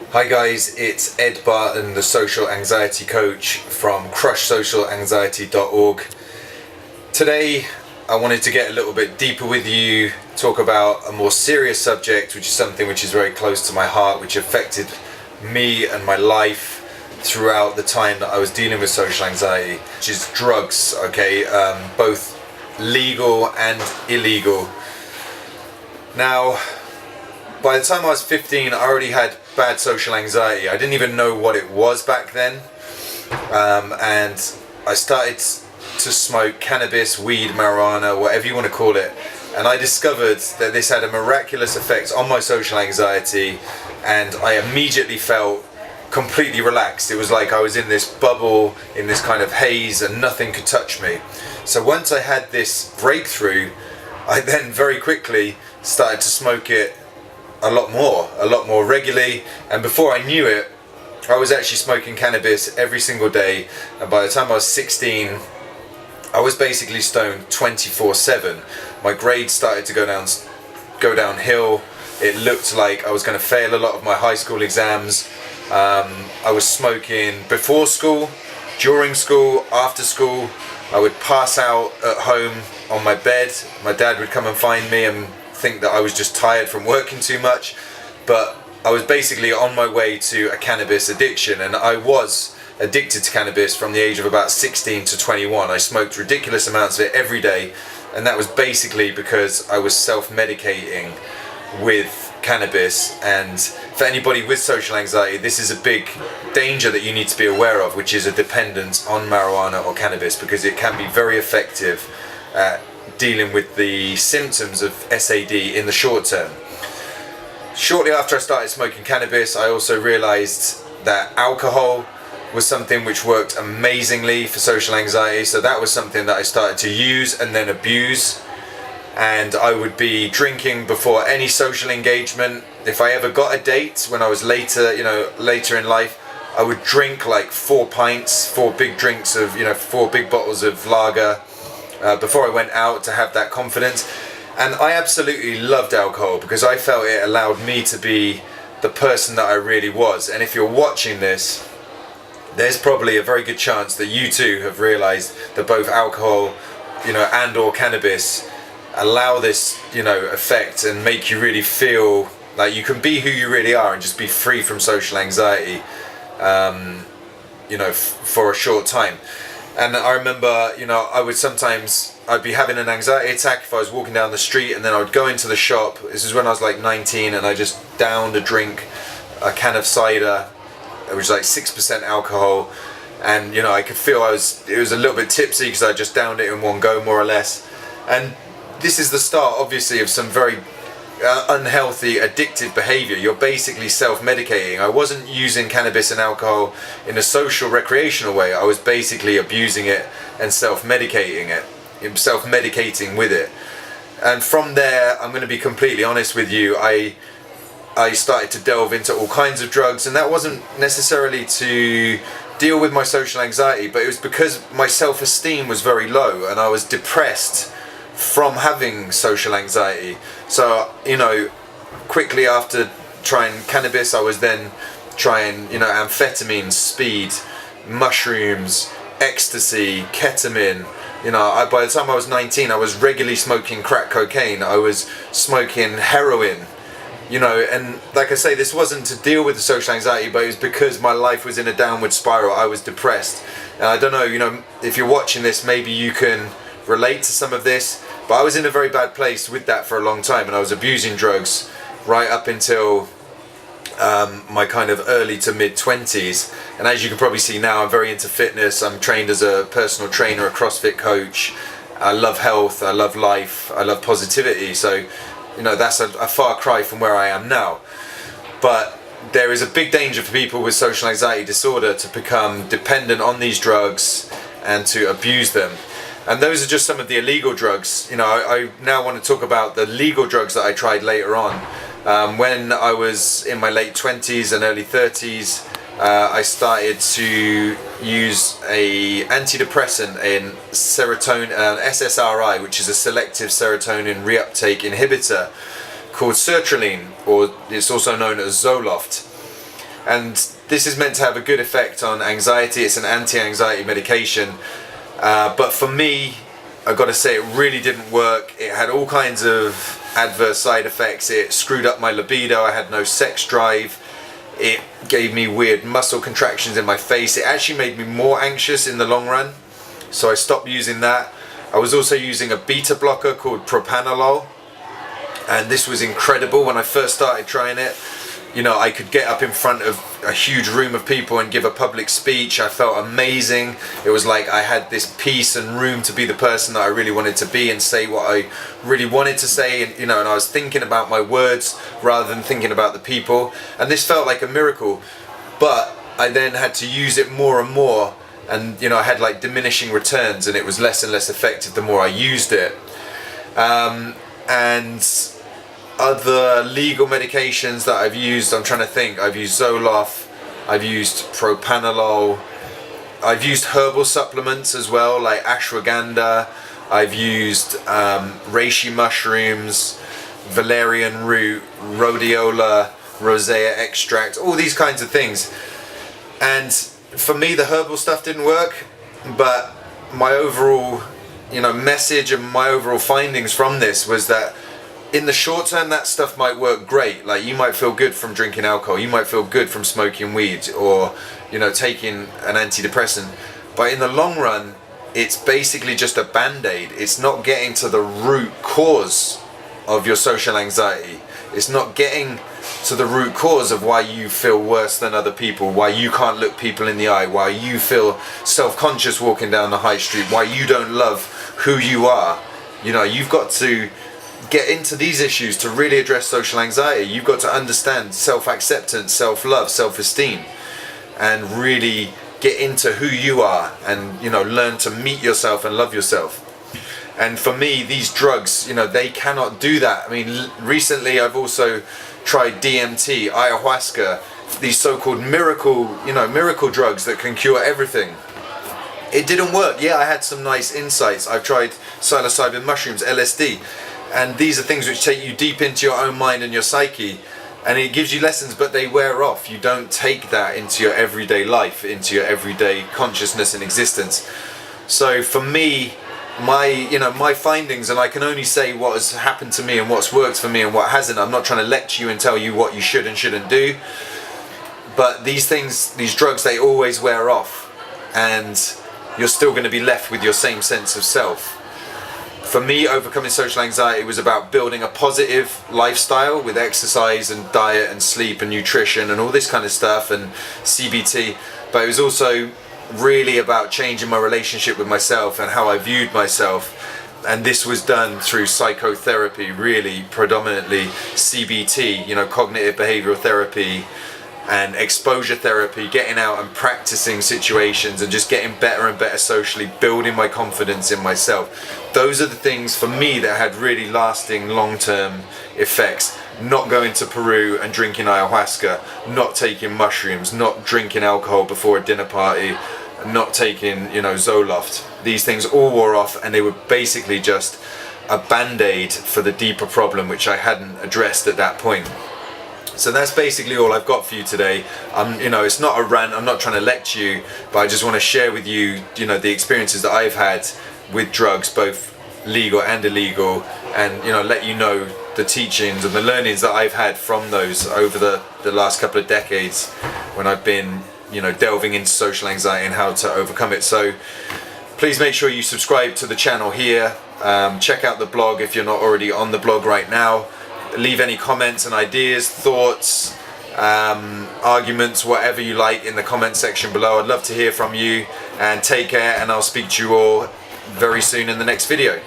Hi guys, it's Ed Barton, the social anxiety coach from crushsocialanxiety.org. Today I wanted to get a little bit deeper with you, talk about a more serious subject, which is something which is very close to my heart, which affected me and my life throughout the time that I was dealing with social anxiety, which is drugs, okay, both legal and illegal. Now, by the time I was 15, I already had bad social anxiety. I didn't even know what it was back then. And I started to smoke cannabis, weed, marijuana, whatever you want to call it. And I discovered that this had a miraculous effect on my social anxiety, and I immediately felt completely relaxed. It was like I was in this bubble, in this kind of haze, and nothing could touch me. So once I had this breakthrough, I then very quickly started to smoke it a lot more regularly, and before I knew it, I was actually smoking cannabis every single day. And by the time I was 16, I was basically stoned 24/7. My grades started to go downhill. It looked like I was going to fail a lot of my high school exams. I was smoking before school, during school, after school. I would pass out at home on my bed. My dad would come and find me and think that I was just tired from working too much, but I was basically on my way to a cannabis addiction, and I was addicted to cannabis from the age of about 16 to 21. I smoked ridiculous amounts of it every day, and that was basically because I was self-medicating with cannabis. And for anybody with social anxiety, this is a big danger that you need to be aware of, which is a dependence on marijuana or cannabis, because it can be very effective at dealing with the symptoms of SAD in the short term. Shortly after I started smoking cannabis, I also realized that alcohol was something which worked amazingly for social anxiety. So that was something that I started to use and then abuse. And I would be drinking before any social engagement. If I ever got a date when I was later in life, I would drink like 4 pints, 4 big drinks of, 4 big bottles of lager before I went out to have that confidence. And I absolutely loved alcohol because I felt it allowed me to be the person that I really was. And if you're watching this, there's probably a very good chance that you too have realized that both alcohol, and or cannabis allow this, effect and make you really feel like you can be who you really are and just be free from social anxiety, for a short time. And I remember, I'd be having an anxiety attack if I was walking down the street, and then I would go into the shop. This is when I was like 19, and I just downed a can of cider, which was like 6% alcohol. And, I could feel it was a little bit tipsy because I just downed it in one go, more or less. And this is the start, obviously, of some very unhealthy, addictive behavior. You're basically self-medicating. I wasn't using cannabis and alcohol in a social, recreational way. I was basically abusing it and self-medicating with it. And from there, I'm going to be completely honest with you, I started to delve into all kinds of drugs, and that wasn't necessarily to deal with my social anxiety, but it was because my self-esteem was very low and I was depressed from having social anxiety. So, quickly after trying cannabis, I was then trying, amphetamines, speed, mushrooms, ecstasy, ketamine. By the time I was 19, I was regularly smoking crack cocaine. I was smoking heroin. And like I say, this wasn't to deal with the social anxiety, but it was because my life was in a downward spiral. I was depressed. And I don't know, if you're watching this, maybe you can relate to some of this, but I was in a very bad place with that for a long time, and I was abusing drugs right up until my kind of early to mid 20s. And as you can probably see now, I'm very into fitness. I'm trained as a personal trainer, a CrossFit coach. I love health, I love life, I love positivity. So, that's a far cry from where I am now. But there is a big danger for people with social anxiety disorder to become dependent on these drugs and to abuse them. And those are just some of the illegal drugs. I now want to talk about the legal drugs that I tried later on. When I was in my late 20s and early 30s, I started to use a antidepressant in serotonin, SSRI, which is a selective serotonin reuptake inhibitor called sertraline, or it's also known as Zoloft. and this is meant to have a good effect on anxiety. It's an anti-anxiety medication, but for me, I've got to say it really didn't work. It had all kinds of adverse side effects. It screwed up my libido. I had no sex drive. It gave me weird muscle contractions in my face. It actually made me more anxious in the long run, so I stopped using that. I was also using a beta blocker called propranolol, and this was incredible. When I first started trying it, you know, I could get up in front of a huge room of people and give a public speech. I felt amazing. It was like I had this peace and room to be the person that I really wanted to be and say what I really wanted to say, and you know, and I was thinking about my words rather than thinking about the people, and this felt like a miracle. But I then had to use it more and more, and you know, I had like diminishing returns, and it was less and less effective the more I used it. And other legal medications that I've used, I'm trying to think. I've used Zoloft, I've used propranolol, I've used herbal supplements as well, like ashwagandha. I've used reishi mushrooms, valerian root, rhodiola, rosea extract, all these kinds of things. And for me, the herbal stuff didn't work, but my overall, you know, message and my overall findings from this was that in the short term, that stuff might work great. Like, you might feel good from drinking alcohol, you might feel good from smoking weed, or you know, taking an antidepressant, but in the long run, it's basically just a band-aid. It's not getting to the root cause of your social anxiety. It's not getting to the root cause of why you feel worse than other people, why you can't look people in the eye, why you feel self-conscious walking down the high street, why you don't love who you are. You know, you've got to get into these issues to really address social anxiety. You've got to understand self-acceptance, self-love, self-esteem, and really get into who you are, and you know, learn to meet yourself and love yourself. And for me, these drugs, you know, they cannot do that. I mean, recently I've also tried DMT, ayahuasca, these so-called miracle drugs that can cure everything. It didn't work. Yeah, I had some nice insights. I've tried psilocybin mushrooms, LSD, and these are things which take you deep into your own mind and your psyche, and it gives you lessons, but they wear off. You don't take that into your everyday life, into your everyday consciousness and existence. So for me, my findings, and I can only say what has happened to me and what's worked for me and what hasn't. I'm not trying to lecture you and tell you what you should and shouldn't do, but these things, these drugs, they always wear off, and you're still going to be left with your same sense of self. For me, overcoming social anxiety was about building a positive lifestyle with exercise and diet and sleep and nutrition and all this kind of stuff, and CBT, but it was also really about changing my relationship with myself and how I viewed myself. And this was done through psychotherapy, really predominantly CBT, you know, cognitive behavioral therapy, and exposure therapy, getting out and practicing situations and just getting better and better socially, building my confidence in myself. Those are the things for me that had really lasting long-term effects. Not going to Peru and drinking ayahuasca, not taking mushrooms, not drinking alcohol before a dinner party, not taking, you know, Zoloft. These things all wore off, and they were basically just a band-aid for the deeper problem, which I hadn't addressed at that point. So that's basically all I've got for you today. You know, it's not a rant, I'm not trying to lecture you, but I just want to share with you, you know, the experiences that I've had with drugs, both legal and illegal, and, you know, let you know the teachings and the learnings that I've had from those over the last couple of decades when I've been, you know, delving into social anxiety and how to overcome it. So please make sure you subscribe to the channel here. Check out the blog if you're not already on the blog right now. Leave any comments and ideas, thoughts, arguments, whatever you like in the comment section below. I'd love to hear from you, and take care, and I'll speak to you all very soon in the next video.